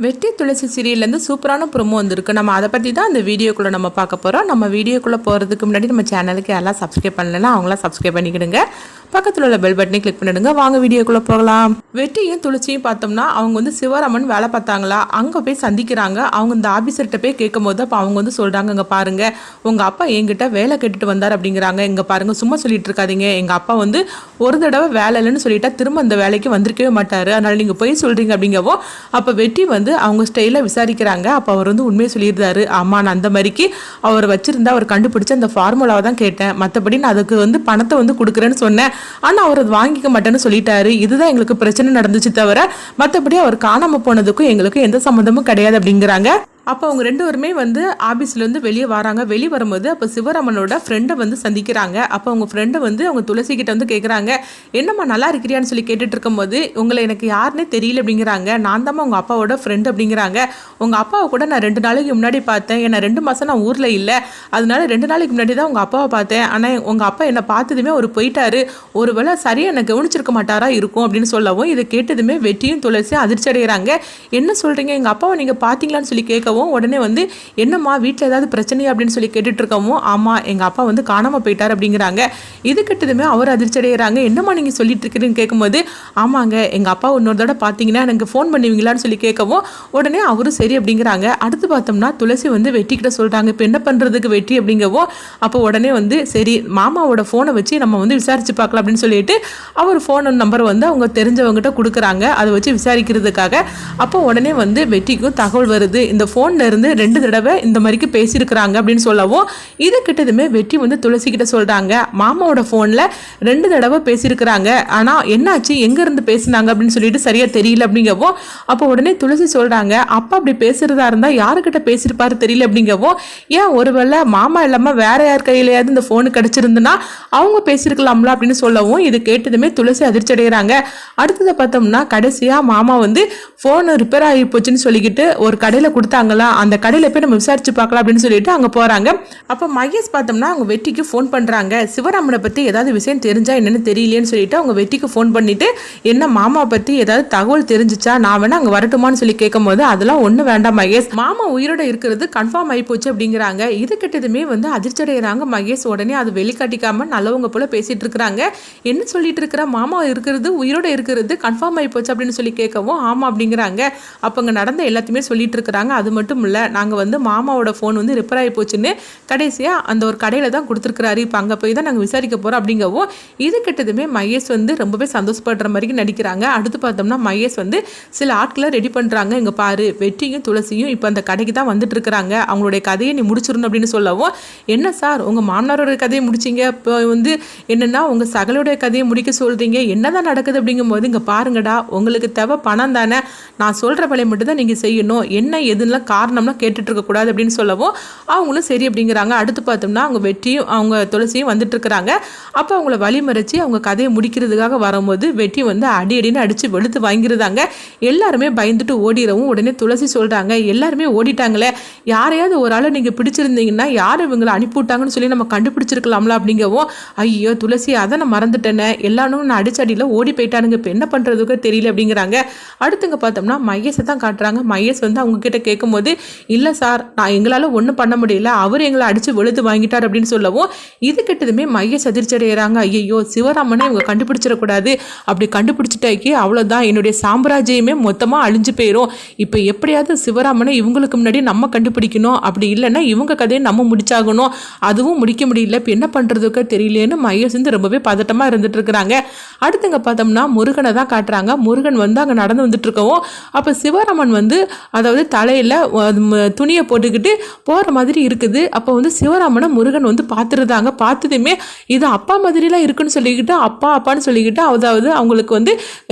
வெற்றி துளசி சீரியல்லேருந்து சூப்பரான ப்ரோமோ வந்திருக்கு. நம்ம அதை பற்றி தான் அந்த வீடியோக்குள்ளே நம்ம பார்க்க போகிறோம். நம்ம வீடியோக்குள்ளே போகிறதுக்கு முன்னாடி நம்ம சேனலுக்கு யாரெல்லாம் சப்ஸ்கிரைப் பண்ணலைன்னா அவங்களாம் சப்ஸ்கிரைப் பண்ணிக்கிடுங்க. பக்கத்தில் உள்ள பெல் பட்டனை கிளிக் பண்ணிடுங்க. வாங்க வீடியோக்குள்ளே போகலாம். வெற்றியும் துளசியும் பார்த்தோம்னா அவங்க சிவராமன் வேலை பார்த்தாங்களா, அங்கே போய் சந்திக்கிறாங்க. அவங்க இந்த ஆஃபீஸர்கிட்ட போய் கேட்கும் போது அப்போ அவங்க சொல்கிறாங்க, இங்கே பாருங்கள் உங்கள் அப்பா என்கிட்ட வேலை கேட்டுட்டு வந்தார் அப்படிங்கிறாங்க. இங்கே பாருங்கள் சும்மா சொல்லிட்டு இருக்காதீங்க, எங்கள் அப்பா ஒரு தடவை வேலை இல்லைன்னு சொல்லிட்டா திரும்ப அந்த வேலைக்கு வந்திருக்கவே மாட்டார், அதனால் நீங்கள் போய் சொல்கிறீங்க அப்படிங்கவோ அப்போ வெற்றி அவங்க ஸ்டைலில் விசாரிக்கிறாங்க. அப்போ அவர் உண்மையை சொல்லியிருந்தாரு. ஆமாம், நான் அந்த மாதிரிக்கு அவர் வச்சுருந்தா அவர் கண்டுபிடிச்ச அந்த ஃபார்முலாவை தான் கேட்டேன், மற்றபடி நான் அதுக்கு பணத்தை கொடுக்குறேன்னு சொன்னேன், ஆனால் அவர் அது வாங்கிக்க மாட்டேன்னு சொல்லிட்டாரு. இதுதான் எங்களுக்கு பிரச்சனை நடந்துச்சு தவிர மற்றபடி அவர் காணாமல் போனதுக்கும் எங்களுக்கு எந்த சம்மந்தமும் கிடையாது அப்படிங்கிறாங்க. அப்போ அவங்க ரெண்டு பேருமே ஆஃபீஸ்லேருந்து வெளியே வராங்க. வெளியே வரும்போது அப்போ சிவராமனோட ஃப்ரெண்டை சந்திக்கிறாங்க. அப்போ அவங்க ஃப்ரெண்டை அவங்க துளசி கிட்ட கேட்குறாங்க, என்னம்மா நல்லா இருக்கிறியான்னு சொல்லி கேட்டுட்டு இருக்கும்போது உங்களை எனக்கு யாருன்னே தெரியல அப்படிங்கிறாங்க. நான் தான் உங்கள் அப்பாவோட ஃப்ரெண்டு அப்படிங்கிறாங்க. உங்கள் அப்பாவை கூட நான் 2 நாளைக்கு முன்னாடி பார்த்தேன், ஏன்னா 2 மாதம் நான் ஊரில் இல்லை, அதனால 2 நாளைக்கு முன்னாடி தான் உங்கள் அப்பாவை பார்த்தேன். ஆனால் உங்கள் அப்பா என்னை பார்த்ததுமே அவர் போயிட்டாரு, ஒரு வேளை சரியாக என்னை கவனிச்சிருக்க மாட்டாரா இருக்கும் அப்படின்னு சொல்லவும் இதை கேட்டதுமே வெற்றியும் துளசியும் அதிர்ச்சி அடைகிறாங்க. என்ன சொல்கிறீங்க, எங்கள் அப்பாவை நீங்கள் பார்த்தீங்களான்னு சொல்லி கேட்க உடனே என்னம்மா வீட்டில் ஏதாவது பிரச்சனையா அப்படின்னு சொல்லி கேட்டுட்டு இருக்கவும், ஆமா எங்க அப்பா காணாம போயிட்டார் அப்படிங்கிறாங்க. இது கிட்டதுமே அவர் அதிர்ச்சி அடைகிறாங்க. என்னம்மா நீங்க சொல்லிட்டு இருக்கீங்கன்னு கேட்கும்போது, ஆமாங்க எங்க அப்பா இன்னொரு தடவை பார்த்தீங்கன்னா எனக்கு ஃபோன் பண்ணுவீங்களான்னு சொல்லி கேட்கவும் உடனே அவரும் சரி அப்படிங்கிறாங்க. அடுத்து பார்த்தோம்னா துளசி வெட்டி கிட்ட சொல்றாங்க, இப்போ என்ன பண்றதுக்கு வெற்றி அப்படிங்கவும் அப்போ உடனே சரி மாமாவோட ஃபோனை வச்சு நம்ம விசாரிச்சு பார்க்கலாம் அப்படின்னு சொல்லிட்டு அவர் ஃபோன் நம்பர் அவங்க தெரிஞ்சவங்ககிட்ட கொடுக்குறாங்க, அதை வச்சு விசாரிக்கிறதுக்காக. அப்போ உடனே வெற்றிக்கும் தகவல் வருது, இந்த ஃபோன்ல இருந்து 2 தடவை இந்த மாதிரிக்கு பேசியிருக்கிறாங்க அப்படின்னு சொல்லவும் இது கிட்டதுமே வெற்றி துளசி கிட்ட சொல்றாங்க, மாமாவோட ஃபோன்ல 2 தடவை பேசியிருக்கிறாங்க, ஆனா என்னாச்சு எங்க இருந்து பேசினாங்க அப்படின்னு சொல்லிட்டு சரியா தெரியல அப்படிங்கவும் அப்போ உடனே துளசி சொல்றாங்க, அப்பா அப்படி பேசுறதா இருந்தா யாருக்கிட்ட பேசியிருப்பாரு தெரியல அப்படிங்கவும், ஏன் ஒருவேளை மாமா இல்லாம வேற யார் கையிலையாவது இந்த ஃபோனு கிடைச்சிருந்துன்னா அவங்க பேசியிருக்கலாம்ல அப்படின்னு சொல்லவும் இது கேட்டதுமே துளசி அதிர்ச்சி அடைகிறாங்க. அடுத்ததை பார்த்தோம்னா கடைசியா மாமா ஃபோன் ரிப்பேர் ஆகி போச்சுன்னு சொல்லிக்கிட்டு ஒரு கடையில கொடுத்தாங்களா, அந்த கடையில் போய் நம்ம விசாரிச்சு பார்க்கலாம் அப்படின்னு சொல்லிட்டு அங்கே போகிறாங்க. அப்போ மகேஷ் பார்த்தோம்னா அவங்க வெற்றிக்கு ஃபோன் பண்ணுறாங்க, சிவராமனை பற்றி ஏதாவது விஷயம் தெரிஞ்சா என்னன்னு தெரியலேன்னு சொல்லிட்டு அவங்க வெற்றிக்கு ஃபோன் பண்ணிட்டு, என்ன மாமா பற்றி ஏதாவது தகவல் தெரிஞ்சிச்சா, நான் வேணா அங்கே வரட்டுமான்னு சொல்லி கேட்கும் போது அதெல்லாம் ஒன்றும் வேண்டாம் மகேஷ், மாமா உயிரோட இருக்கிறது கன்ஃபார்ம் ஆகி போச்சு அப்படிங்கிறாங்க. இது கிட்டதுமே அதிர்ச்சி அடைகிறாங்க மகேஷ். உடனே அது வெளிக்காட்டிக்காம நல்லவங்க போல பேசிட்டு இருக்கிறாங்க. என்ன சொல்லிட்டு இருக்கிற, மாமா இருக்கிறது உயிரோட இருக்கிறது கன்ஃபார்ம் ஆகி போச்சு அப்படின்னு சொல்லி கேட்கவும் ஆமா அப்படிங்கிறாங்க. அப்போ அங்கே நடந்த எல்லாத்தையுமே சொல்லிட்டு இருக்கிறாங்க. அது மட்டும் இல்லை, நாங்கள் மாமாவோட ஃபோன் ரிப்பேர் ஆகி போச்சுன்னு கடைசியாக அந்த ஒரு கடையில் தான் கொடுத்துருக்குறாரு, இப்போ அங்கே போய் தான் நாங்கள் விசாரிக்க போகிறோம் அப்படிங்கவும் இது கிட்டதுமே மகேஷ் ரொம்பவே சந்தோஷப்படுற மாதிரி நடிக்கிறாங்க. அடுத்து பார்த்தோம்னா மகேஷ் சில ஆட்களை ரெடி பண்ணுறாங்க. இங்கே பாரு வெற்றியும் துளசியும் இப்போ அந்த கடைக்கு தான் வந்துட்டு இருக்கிறாங்க, அவங்களுடைய கதையை நீ முடிச்சிடணும் அப்படின்னு சொல்லவும், என்ன சார் உங்கள் மாமனாரோட கதையை முடிச்சிங்க, இப்போ என்னென்னா உங்கள் சகலுடைய கதையை முடிக்க சொல்கிறீங்க, என்னதான் நடக்குது அப்படிங்கும்போது, இங்கே பாருங்கடா உங்களுக்கு தேவை பணம் தானே, நான் சொல்கிற வேலையை மட்டும் தான் நீங்கள் செய்யணும், என்ன எதுலாம் காரணம்லாம் கேட்டுட்டு இருக்கக்கூடாது அப்படின்னு சொல்லவும் அவங்களும் சரி அப்படிங்கிறாங்க. அடுத்து பார்த்தோம்னா அவங்க வெற்றியும் அவங்க துளசியும் வந்துட்டு இருக்கிறாங்க. அப்போ அவங்கள வழிமறைச்சி அவங்க கதையை முடிக்கிறதுக்காக வரும்போது வெற்றி அடின்னு அடித்து வெளுத்து வாங்கிருந்தாங்க. எல்லாருமே பயந்துட்டு ஓடிடவும் உடனே துளசி சொல்கிறாங்க, எல்லாருமே ஓடிட்டாங்களே, யாரையாவது ஒரு ஆளை நீங்கள் பிடிச்சிருந்தீங்கன்னா யார் இவங்களை அனுப்பிவிட்டாங்கன்னு சொல்லி நம்ம கண்டுபிடிச்சிருக்கலாம்ல அப்படிங்கவும், ஐயோ துளசி அதை நான் மறந்துட்டேனே, எல்லாரும் நான் அடிச்சடியில் ஓடி போயிட்டானுங்க, இப்போ என்ன பண்ணுறதுக்கு தெரியல அப்படிங்கிறாங்க. அடுத்துங்க பார்த்தோம்னா மகேஷை தான் காட்டுறாங்க. மகேஷ் அவங்க கிட்ட கேட்கும்போது, இல்லை சார் நான் எங்களால் ஒன்றும் பண்ண முடியல, அவர் எங்களை அடித்து வெளுத்து வாங்கிட்டார் அப்படின்னு சொல்லவும் இது கிட்டதுமே மகேஷ் அதிர்ச்சி அடைகிறாங்க. ஐயோ சிவராமனை இவங்க கண்டுபிடிச்சிடக்கூடாது, அப்படி கண்டுபிடிச்சிட்டாக்கி அவ்வளோதான் என்னுடைய சாம்ராஜ்யமே மொத்தமாக அழிஞ்சு போயிடும், இப்போ எப்படியாவது சிவராமனை இவங்களுக்கு முன்னாடி நம்ம கண்டுபிடிக்கணும், அப்படி இல்லைன்னா இவங்க கதையை நம்ம முடிச்சாகணும், அதுவும் முடிக்க முடியல, இப்போ என்ன பண்ணுறதுக்கு தெரியலேன்னு மகேஷ் ரொம்பவே பதட்டமாக இருந்துட்டு இருக்கிறாங்க. அடுத்துங்க பார்த்தோம்னா முருகனை தான் காட்டுறாங்க. முருகன் அங்கே நடந்து வந்துட்டு இருக்கவும் அப்போ சிவராமன் அதாவது தலையில் துணியை போட்டுக்கிட்டு போகிற மாதிரி இருக்குது. அப்போ சிவராமனை முருகன் பார்த்துருந்தாங்க. பார்த்ததுமே இது அப்பா மாதிரிலாம் இருக்குன்னு சொல்லிக்கிட்டு அப்பா அப்பான்னு சொல்லிக்கிட்டு அதாவது அவங்களுக்கு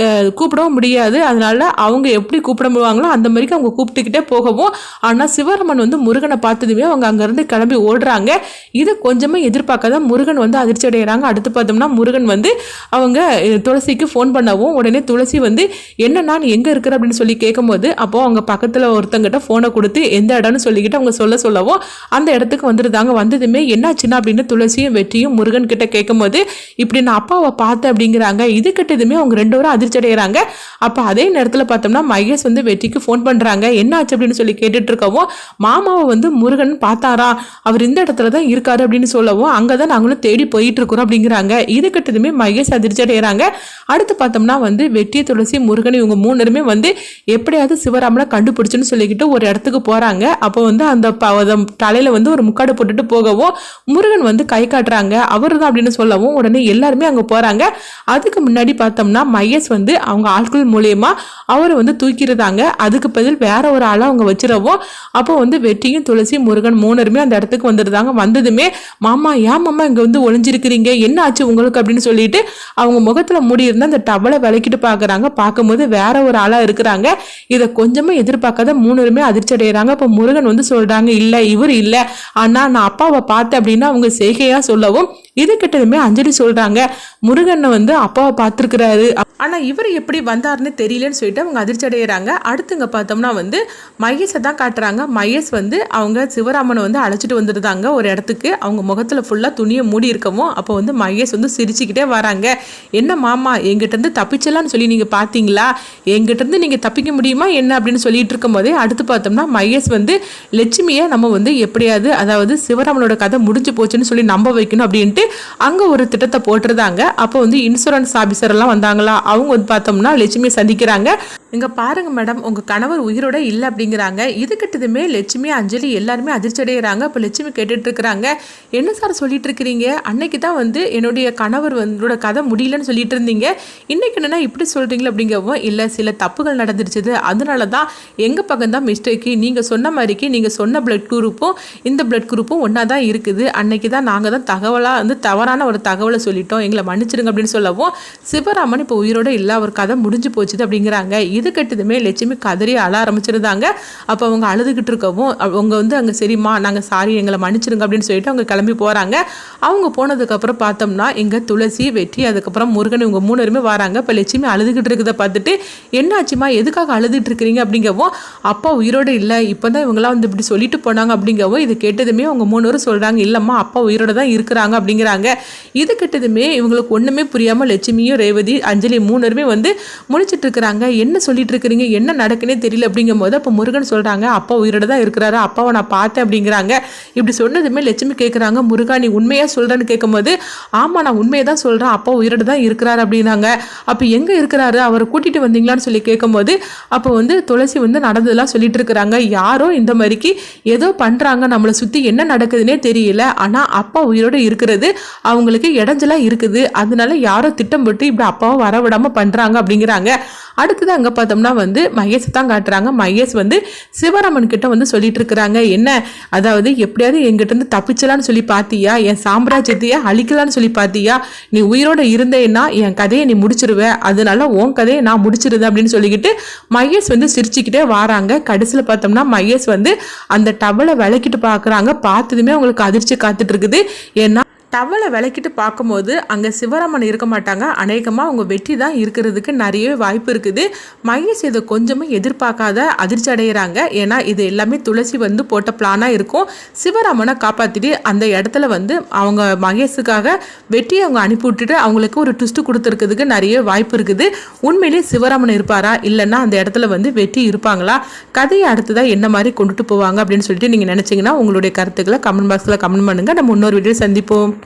கூப்பிடவும் முடியாது, அதனால அவங்க எப்படி கூப்பிடுவாங்களோ அந்த மாதிரி அவங்க கூப்பிட்டுக்கிட்டே போகவும், ஆனால் சிவராமன் முருகனை பார்த்ததுமே அவங்க அங்கேருந்து கிளம்பி ஓடுறாங்க. இது கொஞ்சமே எதிர்பார்க்காத முருகன் அதிர்ச்சி அடைகிறாங்க. அடுத்து பார்த்தோம்னா முருகன் அவங்க துளசிக்கு ஃபோன் பண்ணவும் உடனே துளசி என்னன்னா நீ எங்கே இருக்கிற அப்படின்னு சொல்லி கேட்கும்போது அப்போ அவங்க பக்கத்தில் ஒருத்தங்கிட்ட ஃபோனை ஃபோனை கொடுத்து எந்த இடம்னு சொல்லிக்கிட்டு அவங்க சொல்லவும் அந்த இடத்துக்கு வந்துருந்தாங்க. வந்ததுமே என்னாச்சுன்னா அப்படின்னு துளசியும் வெற்றியும் முருகன் கிட்ட கேட்கும்போது இப்படி நான் அப்பாவை பார்த்தேன் அப்படிங்கிறாங்க. இது கிட்டதுமே அவங்க 2 பேரும் அதிர்ச்சி அடைகிறாங்க. அப்போ அதே நேரத்தில் பார்த்தோம்னா மகேஷ் வந்து வெற்றிக்கு ஃபோன் பண்ணுறாங்க. என்ன ஆச்சு அப்படின்னு சொல்லி கேட்டுட்டு இருக்கவும் மாமாவை வந்து முருகன் பார்த்தாரா, அவர் இந்த இடத்துல தான் இருக்காரு அப்படின்னு சொல்லவும் அங்கே தான் நாங்களும் தேடி போயிட்டு இருக்கிறோம் அப்படிங்கிறாங்க. இது கிட்டதுமே மகேஷ் அதிர்ச்சி அடைகிறாங்க. அடுத்து பார்த்தோம்னா வந்து வெற்றி துளசி முருகன் இவங்க 3 பேருமே வந்து எப்படியாவது சிவராமனை கண்டுபிடிச்சுன்னு சொல்லிக்கிட்டு ஒரு இடத்துக்கு போகிறாங்க. அப்போ வந்து அந்த தலையில் வந்து ஒரு முக்காடு போட்டுட்டு போகவும் முருகன் வந்து கை காட்டுறாங்க, அவர் தான் அப்படின்னு சொல்லவும் உடனே எல்லாருமே அங்கே போகிறாங்க. அதுக்கு முன்னாடி பார்த்தோம்னா மகேஷ் வந்து அவங்க ஆட்கள் மூலியமா அவரை வந்து தூக்கிடுறாங்க. அதுக்கு பதில் வேற ஒரு ஆளை அவங்க வச்சிடவும் அப்போ வந்து வெற்றியும் துளசி முருகன் 3 பேருமே அந்த இடத்துக்கு வந்துடுறாங்க. வந்ததுமே மாமா ஏன் மாமா இங்கே வந்து ஒளிஞ்சிருக்கிறீங்க, என்ன ஆச்சு உங்களுக்கு அப்படின்னு சொல்லிட்டு அவங்க முகத்தில் மூடி இருந்தால் அந்த டவலை விளக்கிட்டு பார்க்குறாங்க. பார்க்கும்போது வேற ஒரு ஆளாக இருக்கிறாங்க. இதை கொஞ்சமே எதிர்பார்க்காத 3 பேருமே அதிர்ச்சி அடைகிறாங்க. இப்போ முருகன் வந்து சொல்றாங்க, இல்லை இவர் இல்லை, ஆனால் நான் அப்பாவை பார்த்தேன் அப்படின்னு அவங்க செய்கையா சொல்லவும் இது கிட்டதுமே அஞ்சலி சொல்றாங்க, முருகனை வந்து அப்பாவை பார்த்துருக்கிறாரு, ஆனா இவர் எப்படி வந்தாருன்னு தெரியலன்னு சொல்லிட்டு அவங்க அதிர்ச்சி அடைகிறாங்க. அடுத்துங்க பார்த்தோம்னா வந்து மகேஷை தான் காட்டுறாங்க. மகேஷ் வந்து அவங்க சிவராமனை வந்து அழைச்சிட்டு வந்துருந்தாங்க ஒரு இடத்துக்கு. அவங்க முகத்துல ஃபுல்லா துணியை மூடி இருக்கவும் அப்போ வந்து மகேஷ் வந்து சிரிச்சுக்கிட்டே வராங்க. என்ன மாமா எங்கிட்ட இருந்து தப்பிச்சலான்னு சொல்லி நீங்க பாத்தீங்களா, எங்கிட்ட இருந்து நீங்க தப்பிக்க முடியுமா என்ன அப்படின்னு சொல்லிட்டு இருக்கும் போதே அடுத்து பார்த்தோம்னா மகேஷ் வந்து லட்சுமியை நம்ம வந்து எப்படியாவது அதாவது சிவராமனோட கதை முடிஞ்சு போச்சுன்னு சொல்லி நம்ப வைக்கணும் அப்படின்ட்டு அங்க ஒரு திட்டத்தை போட்டிருந்தாங்க. அப்போ வந்து இன்சூரன்ஸ் ஆபீசர் எல்லாம் வந்தாங்களா, அவங்க வந்து பார்த்தோம்னா லட்சுமியை சந்திக்கிறாங்க. இங்க பாருங்க மேடம், உங்க கணவர் உயிரோட இல்லை அப்படிங்கிறாங்க. இது கிட்டதுமே லட்சுமி அஞ்சலி எல்லாருமே அதிர்ச்சி அடைகிறாங்க. இப்போ லட்சுமி கேட்டுட்டு இருக்கிறாங்க, என்ன சார் சொல்லிட்டு இருக்கிறீங்க, அன்னைக்கு தான் வந்து என்னுடைய கணவர் வந்து கதை முடியலன்னு சொல்லிட்டு இருந்தீங்க, இன்னைக்கு என்னன்னா இப்படி சொல்றீங்களா அப்படிங்கவும் இல்லை சில தப்புகள் நடந்துருச்சுது, அதனால தான் எங்க பக்கம் தான் மிஸ்டேக்கு, நீங்க சொன்ன மாதிரிக்கு நீங்க சொன்ன பிளட் குரூப்பும் இந்த பிளட் குரூப்பும் ஒன்னா தான் இருக்குது, அன்னைக்கு தான் நாங்க தான் தகவலா வந்து தவறான ஒரு தகவலை சொல்லிட்டோம், எங்களை மன்னிச்சிருங்க அப்படின்னு சொல்லவும் சிவராமன் இப்போ உயிரோட இல்லை, அவர் கதை முடிஞ்சு போச்சுது அப்படிங்கிறாங்க. இது கட்டதுமே லட்சுமி கதறி அழ ஆரம்பிச்சிருந்தாங்க. அப்போ அவங்க அழுதுகிட்டு இருக்கவும் அவங்க வந்து அங்கே சரிம்மா நாங்கள் சாரி எங்களை மன்னிச்சிருங்க அப்படின்னு சொல்லிட்டு அவங்க கிளம்பி போகிறாங்க. அவங்க போனதுக்கப்புறம் பார்த்தோம்னா இங்கே துளசி வெற்றி அதுக்கப்புறம் முருகன் இவங்க 3 பேருமே வராங்க. இப்போ லட்சுமி அழுதுகிட்டு இருக்கிறத பார்த்துட்டு என்னாச்சுமா எதுக்காக அழுதுட்டு இருக்கிறீங்க அப்படிங்கவும் அப்பா உயிரோடு இல்லை, இப்போ தான் இவங்களாம் வந்து இப்படி சொல்லிட்டு போனாங்க அப்படிங்கவும் இது கேட்டதுமே அவங்க 3 பேரும் சொல்கிறாங்க, இல்லைம்மா அப்பா உயிரோட தான் இருக்கிறாங்க அப்படிங்கிறாங்க. இது கேட்டதுமே இவங்களுக்கு ஒன்றுமே புரியாமல் லட்சுமியும் ரேவதி அஞ்சலி 3 பேருமே வந்து முழிச்சிட்டு இருக்கிறாங்க. என்ன சொல்லிட்டு இருக்கிறீங்க, என்ன நடக்குன்னே தெரியல அப்படிங்கும் போது அப்போ முருகன் சொல்றாங்க, அப்பா உயிரோட தான் இருக்கிறாரு, அப்பாவை நான் பார்த்தேன் அப்படிங்கிறாங்க. இப்படி சொன்னதுமே லட்சுமி கேட்குறாங்க, முருகா நீ உண்மையா சொல்றேன்னு கேட்கும்போது ஆமா நான் உண்மையை தான் சொல்றேன், அப்பா உயிரோட தான் இருக்கிறாரு அப்படின்னாங்க. அப்போ எங்க இருக்கிறாரு, அவரை கூட்டிட்டு வந்தீங்களான்னு சொல்லி கேட்கும்போது அப்போ வந்து துளசி வந்து நடந்ததெல்லாம் சொல்லிட்டு இருக்கிறாங்க. யாரோ இந்த மாதிரிக்கு ஏதோ பண்றாங்க, நம்மளை சுத்தி என்ன நடக்குதுன்னே தெரியல, ஆனா அப்பா உயிரோட இருக்கிறது அவங்களுக்கு இடைஞ்சலா இருக்குது, அதனால யாரோ திட்டம் போட்டு இப்படி அப்பாவை வரவிடாம பண்றாங்க அப்படிங்கிறாங்க. அடுத்தது அங்கே பார்த்தோம்னா வந்து மகேஷ் தான் காட்டுறாங்க. மகேஷ் வந்து சிவராமன் கிட்ட வந்து சொல்லிட்டு இருக்கிறாங்க, என்ன அதாவது எப்படியாவது எங்கிட்ட இருந்து தப்பிச்சலான்னு சொல்லி பார்த்தியா, என் சாம்ராஜ்யத்தையே அழிக்கலான்னு சொல்லி பார்த்தியா, நீ உயிரோட இருந்தேன்னா என் கதையை நீ முடிச்சிருவேன், அதனால உன் கதையை நான் முடிச்சிருந்தேன் அப்படின்னு சொல்லிக்கிட்டு மகேஷ் வந்து சிரிச்சுக்கிட்டே வராங்க. கடைசியில் பார்த்தோம்னா மகேஷ் வந்து அந்த டவலை விளக்கிட்டு பார்க்குறாங்க. பார்த்ததுமே அவங்களுக்கு அதிர்ச்சி காத்துட்டு இருக்குது. ஏன்னா டவலை விளக்கிட்டு பார்க்கும்போது அங்கே சிவராமன் இருக்க மாட்டாங்க, அநேகமாக அவங்க வெற்றி தான் இருக்கிறதுக்கு நிறைய வாய்ப்பு இருக்குது. மகேஷ் இதை கொஞ்சமும் எதிர்பார்க்காத அதிர்ச்சி அடைகிறாங்க. ஏன்னா இது எல்லாமே துளசி வந்து போட்ட பிளானாக இருக்கும். சிவராமனை காப்பாற்றிட்டு அந்த இடத்துல வந்து அவங்க மகேஷுக்காக வெற்றியை அவங்க அனுப்பி விட்டுட்டு அவங்களுக்கு ஒரு ட்விஸ்ட் கொடுத்துருக்கிறதுக்கு நிறைய வாய்ப்பு இருக்குது. உண்மையிலேயே சிவராமன் இருப்பாரா இல்லைன்னா அந்த இடத்துல வந்து வெற்றி இருப்பாங்களா, கதையை அடுத்ததாக என்ன மாதிரி கொண்டுட்டு போவாங்க அப்படின்னு சொல்லிட்டு நீங்கள் நினச்சிங்கன்னா உங்களுடைய கருத்துக்களை கமெண்ட் பாக்ஸில் கமெண்ட் பண்ணுங்கள். நம்ம இன்னொரு வீடியோ சந்திப்போம்.